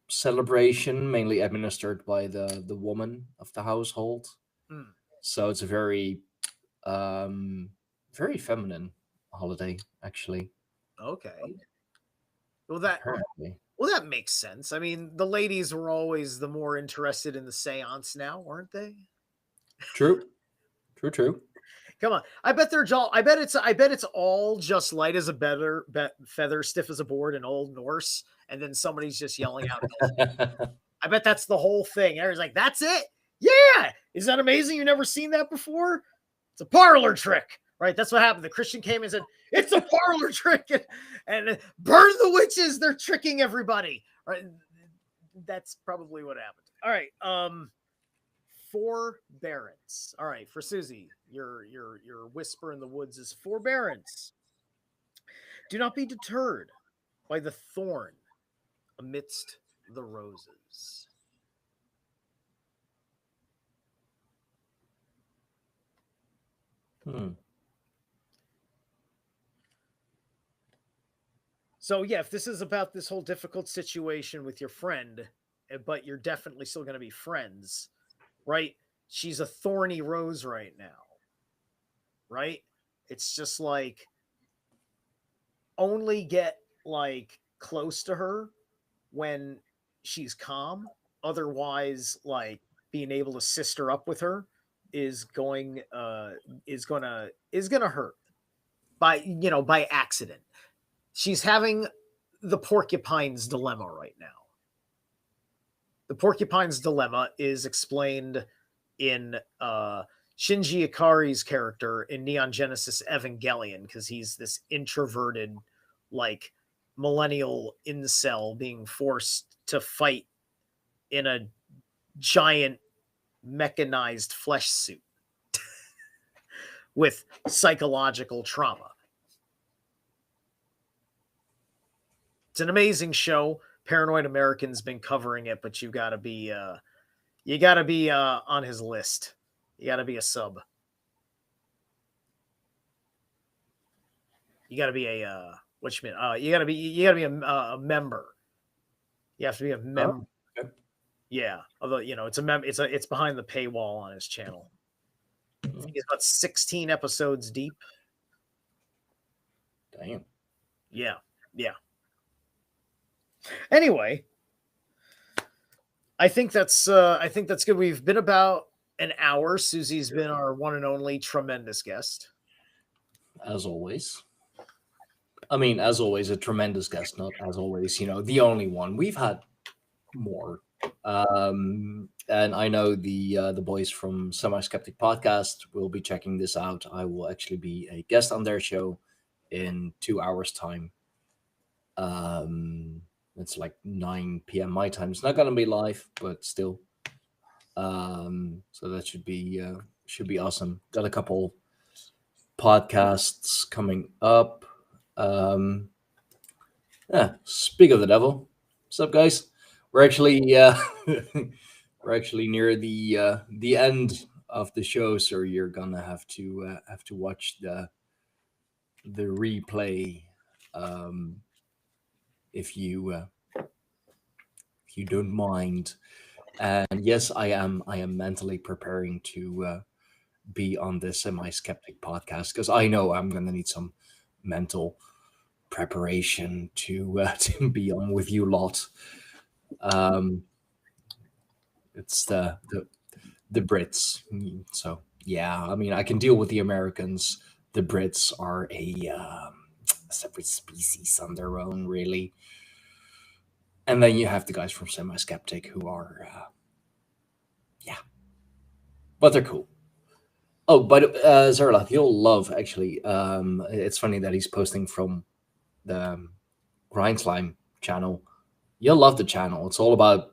S3: celebration, mainly administered by the woman of the household.
S2: Mm.
S3: So it's a very very feminine holiday, actually.
S2: Okay. Well,
S3: Apparently.
S2: that makes sense. I mean, the ladies were always the more interested in the seance now, weren't they?
S3: True. True.
S2: Come on. I bet it's all just light as a feather, stiff as a board in Old Norse, and then somebody's just yelling out. I bet that's the whole thing. Everyone's like, "That's it? Yeah! Is that amazing? You've never seen that before? It's a parlor trick." Right? That's what happened. The Christian came and said, "It's a parlor trick," and burn the witches. They're tricking everybody. Right? That's probably what happened. All right. Forbearance. All right, for Susie, your whisper in the woods is forbearance. Do not be deterred by the thorn amidst the roses. So yeah, if this is about this whole difficult situation with your friend, but you're definitely still going to be friends, right? She's a thorny rose right now, right? It's just like, only get like close to her when she's calm. Otherwise, like, being able to sister up with her is gonna hurt by accident. She's having the porcupine's dilemma right now. The porcupine's dilemma is explained in Shinji Ikari's character in Neon Genesis Evangelion, because he's this introverted, like, millennial incel being forced to fight in a giant mechanized flesh suit with psychological trauma. It's an amazing show. Paranoid American's been covering it, but you gotta be on his list. You gotta be a sub. You gotta be a what you mean? You gotta be a member. You have to be a member.
S3: Oh, okay.
S2: Yeah, although it's behind the paywall on his channel. I think it's about 16 episodes deep.
S3: Damn.
S2: Yeah. Anyway, I think that's good. We've been about an hour. Susie's been our one and only tremendous guest,
S3: As always. I mean, as always, a tremendous guest. Not as always, the only one. We've had more. And I know the boys from Semi Skeptic Podcast will be checking this out. I will actually be a guest on their show in 2 hours' time. It's like 9 p.m. my time. It's not gonna be live, but still. So that should be awesome. Got a couple podcasts coming up. Yeah, speak of the devil. What's up, guys? We're actually we're actually near the end of the show, so you're gonna have to watch the replay if you don't mind. And yes, I am mentally preparing to be on this Semi Skeptic Podcast because I know I'm gonna need some mental preparation to to be on with you lot. It's the Brits, so yeah. I mean, I can deal with the Americans. The Brits are a separate species on their own, really. And then you have the guys from Semi Skeptic who are, yeah, but they're cool. Oh, but Zerilath, you'll love actually. It's funny that he's posting from the Grind Slime channel. You'll love the channel. It's all about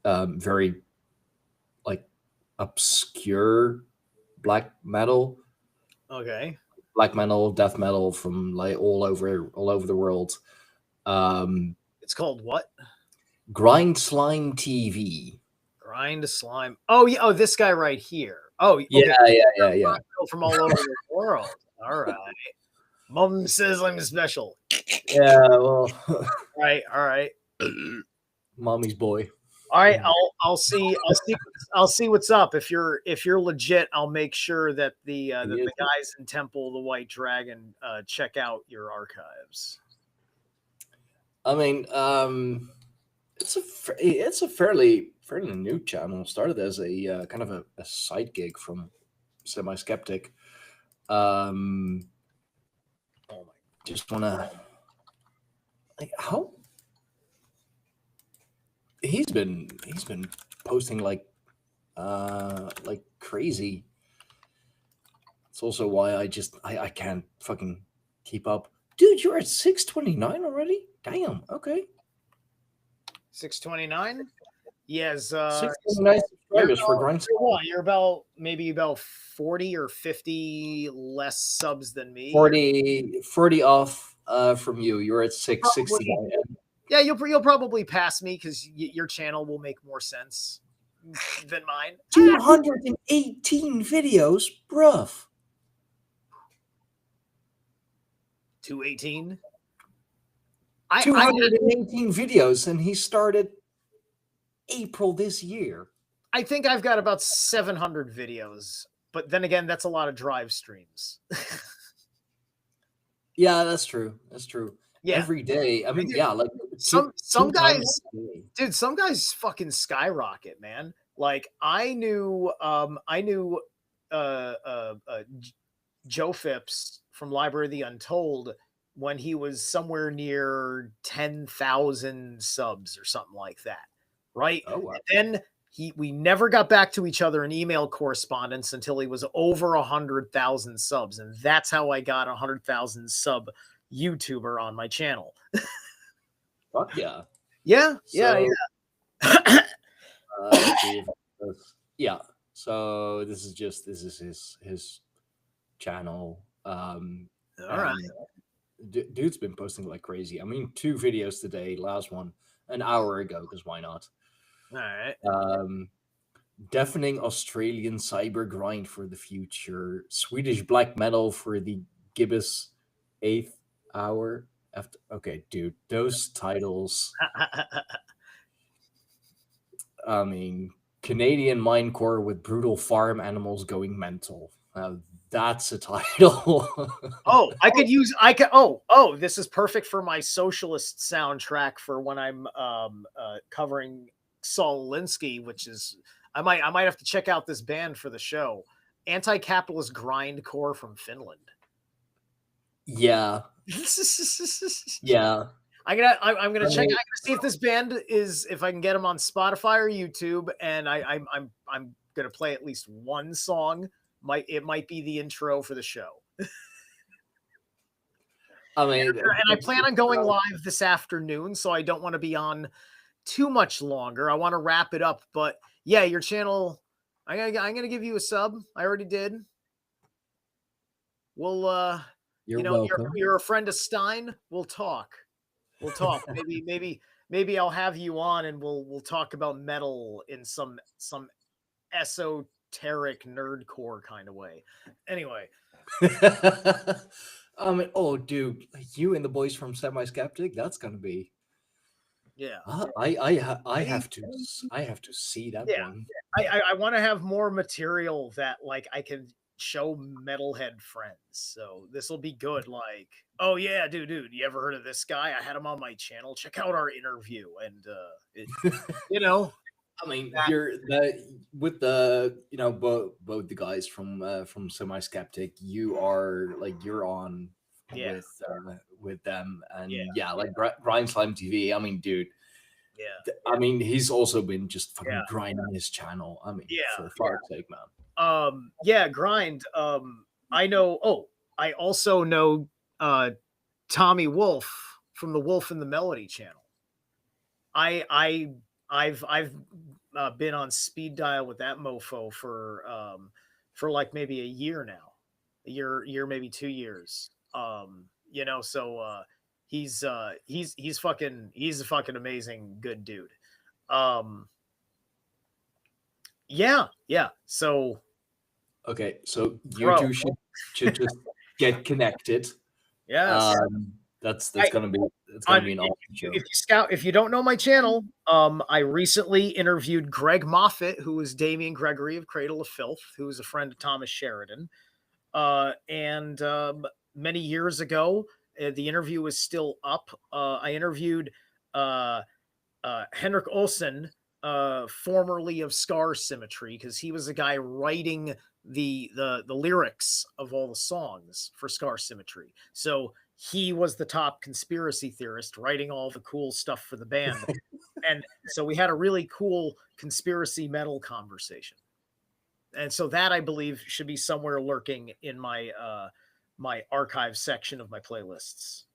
S3: very like obscure black metal,
S2: Okay.
S3: death metal from like all over the world.
S2: It's called what?
S3: Grind Slime TV.
S2: Grind Slime. Oh yeah. Oh, this guy right here. Oh, okay.
S3: Yeah.
S2: From all over the world. All right. Mom says I'm special.
S3: Yeah, well,
S2: All right.
S3: mommy's boy.
S2: All right, I'll see what's up. If you're legit, I'll make sure that the guys in Temple of the White Dragon check out your archives.
S3: I mean, it's a fairly new channel. Started as a kind of a side gig from Semi Skeptic. Oh my! Just wanna like how he's been posting like crazy. It's also why I can't fucking keep up. Dude, you're at 629 already? Damn, okay.
S2: 629? Yes,
S3: 629 subscribers for Grind.
S2: You're about 40 or 50 less subs than me.
S3: 40 off from you. You're at 669.
S2: Yeah, you'll probably pass me because your channel will make more sense than mine.
S3: 218 videos, bruv.
S2: 218?
S3: 218 videos, and he started April this year.
S2: I think I've got about 700 videos, but then again, that's a lot of drive streams.
S3: Yeah, that's true.
S2: Yeah.
S3: Every day. I mean, yeah, like
S2: some guys, dude, some guys fucking skyrocket, man. Like I knew Joe Phipps from Library of the Untold when he was somewhere near 10,000 subs or something like that. Right.
S3: Oh, wow.
S2: And then we never got back to each other in email correspondence until he was over 100,000 subs. And that's how I got 100,000 sub YouTuber on my channel.
S3: Fuck yeah.
S2: Yeah.
S3: Yeah. So this is his channel.
S2: All right.
S3: Dude's been posting like crazy. I mean, 2 videos today. Last one an hour ago, because why not?
S2: All right.
S3: Deafening Australian cyber grind for the future. Swedish black metal for the gibbous 8th hour. Okay, dude, those titles. I mean, Canadian minecore with brutal farm animals going mental. That's a title. This is perfect for my socialist soundtrack for when I'm covering Saul Alinsky, which is I might have to check out this band for the show. Anti-capitalist grindcore from Finland. Yeah. Yeah.
S2: I'm gonna check. I'm gonna see if this band is, if I can get them on Spotify or YouTube, and I'm gonna play at least one song. It might be the intro for the show.
S3: I mean,
S2: And I plan on going live this afternoon, so I don't want to be on too much longer. I want to wrap it up, but yeah, your channel. I'm gonna give you a sub. I already did. We'll
S3: you're
S2: you know,
S3: welcome.
S2: you're a friend of Stein. We'll talk. Maybe I'll have you on and we'll talk about metal in some esoteric nerdcore kind of way. Anyway,
S3: I mean, oh, dude, you and the boys from Semi Skeptic, that's gonna be.
S2: yeah.
S3: I have to see that
S2: Yeah.
S3: one.
S2: I want to have more material that like I can show metalhead friends. So this will be good. Like, oh yeah, dude, you ever heard of this guy? I had him on my channel. Check out our interview. And you know,
S3: I mean, you're the with the both the guys from Semi Skeptic. You are like you're on
S2: Yeah.
S3: with them, and
S2: Yeah.
S3: yeah, like Brian Slime TV. I mean, dude.
S2: Yeah.
S3: I mean, he's also been just fucking
S2: Yeah.
S3: grinding his channel. I mean,
S2: Yeah.
S3: for fuck's sake, man.
S2: Yeah, grind. I know. Oh, I also know Tommy Wolf from the Wolf and the Melody channel. I've been on speed dial with that mofo for like maybe a year now, a year maybe 2 years. You know, so he's a fucking amazing good dude. Yeah. So
S3: Okay, so you
S2: Bro.
S3: two should just get connected.
S2: yes.
S3: That's
S2: I-
S3: gonna be an awesome show.
S2: If you don't know my channel, I recently interviewed Greg Moffat, who was Damian Gregory of Cradle of Filth, who is a friend of Thomas Sheridan. And many years ago, the interview was still up. I interviewed Henrik Olsen, formerly of Scar Symmetry, because he was the guy writing the lyrics of all the songs for Scar Symmetry. So he was the top conspiracy theorist writing all the cool stuff for the band. And so we had a really cool conspiracy metal conversation. And so that, I believe, should be somewhere lurking in my my archive section of my playlists.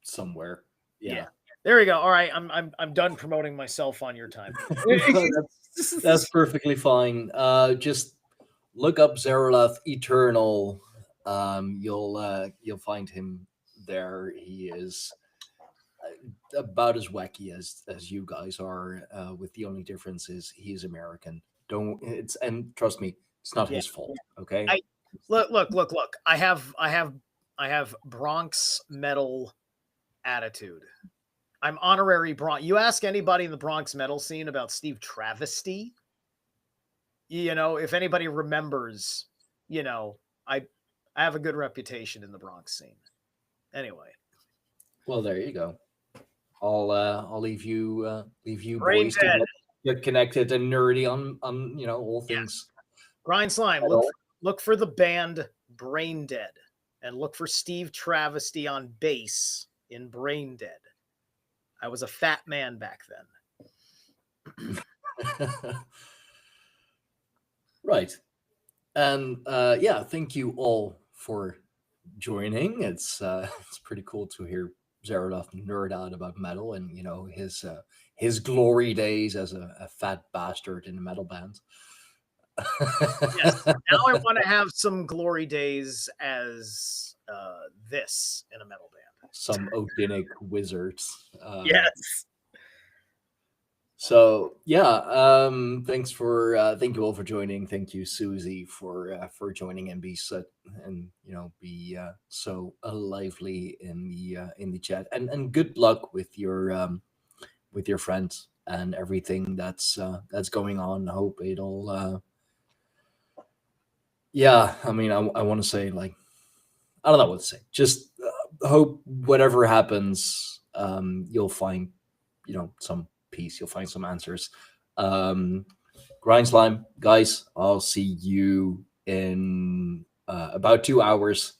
S3: Somewhere. Yeah.
S2: There we go. All right, I'm done promoting myself on your time.
S3: That's perfectly fine. Just look up Zerilath Eternal. You'll find him there. He is about as wacky as you guys are. With the only difference is he's American. And trust me, it's not his fault. Okay.
S2: Look. I have Bronx metal attitude. I'm honorary Bronx. You ask anybody in the Bronx metal scene about Steve Travesty, you know, if anybody remembers, you know, I have a good reputation in the Bronx scene. Anyway.
S3: Well, there you go. I'll leave you
S2: Brain
S3: boys
S2: dead.
S3: to get connected and nerdy on all things.
S2: Grind Slime. Look for the band Brain Dead, and look for Steve Travesty on bass in Brain Dead. I was a fat man back then.
S3: Right. And yeah, thank you all for joining. It's pretty cool to hear Zerilath nerd out about metal and his glory days as a fat bastard in a metal band.
S2: Yes. Now I want to have some glory days as this in a metal band.
S3: Some Odinic wizards.
S2: Yes.
S3: So yeah, thank you all for joining. Thank you, Susie, for joining and be so lively in the chat. And good luck with your friends and everything that's going on. I hope it'll yeah. I mean, I want to say, like, I don't know what to say. Just hope whatever happens, you'll find some peace. You'll find some answers. Grind Slime, guys, I'll see you in about 2 hours.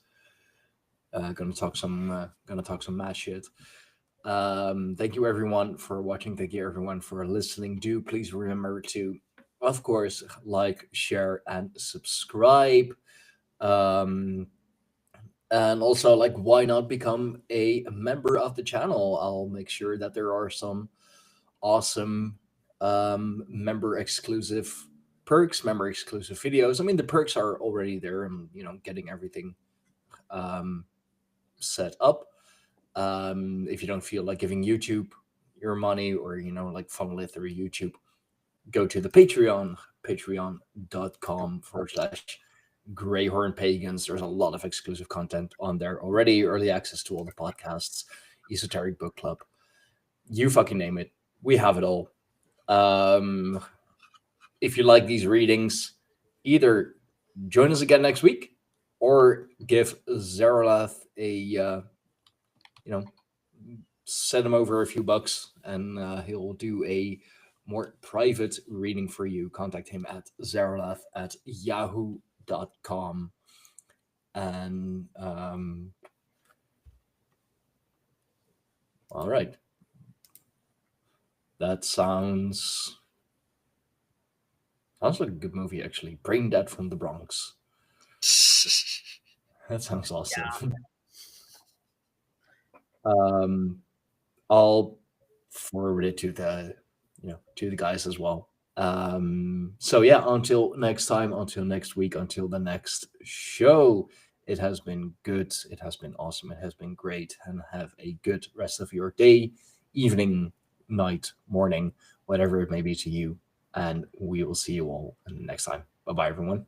S3: Gonna talk some mad shit. Thank you everyone for watching. Thank you everyone for listening. Do please remember to, of course, like, share, and subscribe. And also, like, why not become a member of the channel? I'll make sure that there are some awesome member exclusive perks, member exclusive videos. I mean, the perks are already there. I'm, getting everything set up. If you don't feel like giving YouTube your money, or like funnel it through YouTube, go to the patreon.com/Greyhorn Pagans. There's a lot of exclusive content on there already. Early access to all the podcasts, esoteric book club, you fucking name it, we have it all. If you like these readings, either join us again next week or give Zerilath a send him over a few bucks, and he'll do a more private reading for you. Contact him at zerilath@yahoo.com. And all right, that sounds like a good movie, actually. Brain Dead from the Bronx. That sounds awesome. Yeah. I'll forward it to the guys as well. So yeah, until next time, until next week, until the next show, it has been good, it has been awesome, it has been great, and have a good rest of your day, evening, night, morning, whatever it may be to you, and we will see you all next time. Bye bye, everyone.